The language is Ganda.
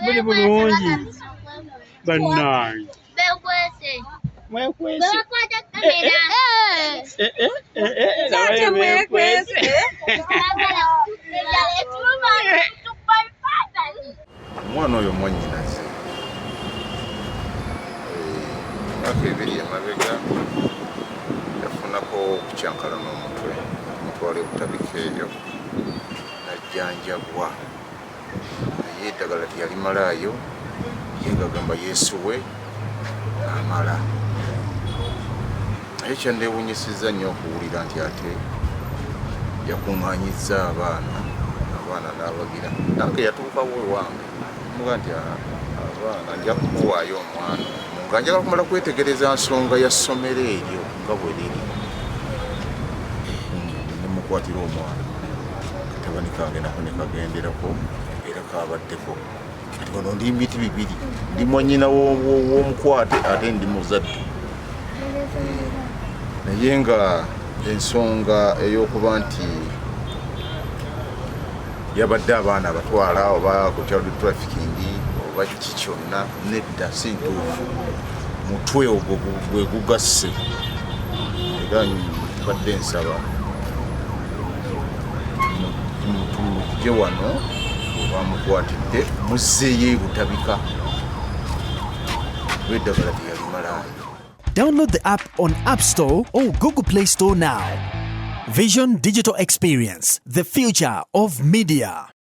Muli bulungi bannange. Mwekwese. Ate mwekwese. Omwana oyo mwannyinaze emyaka ebiri emabega yafunako okukyankalana omutwe mutwala ebutabika eyo najjanjabwa naye eddagala teyalimalaayo yegagamba yeesuwe amala naye kyandeewunyisizza nnyo okuwulira nti ate yakuŋŋaanyizza abaana n'abagira nange yatuukawo ewange muga nti abaana nja kumuwaayo omwana nga njagala kumala kwetegereza nsonga ya ssomero eryo nga bwe liri nemukwatira omwana katabani kange nako ne kagenderako era kabaddeko kati ono ndi mbiti bibiri ndi mwannyina w'omukwate ate ndi muzadde naye nga ensonga ey'okuba nti yabadde abaana abatwala oba ku child trafficking oba kiki kyonna nedda si ntuufu mutwe ogwo gwe gugasse era badde nsaba mutuje wano bamukwatidde muzzeeyo ebutabika lw'eddagala teyalimalayo. Download the app on App Store or Google Play Store now. Vision Digital Experience, the future of media.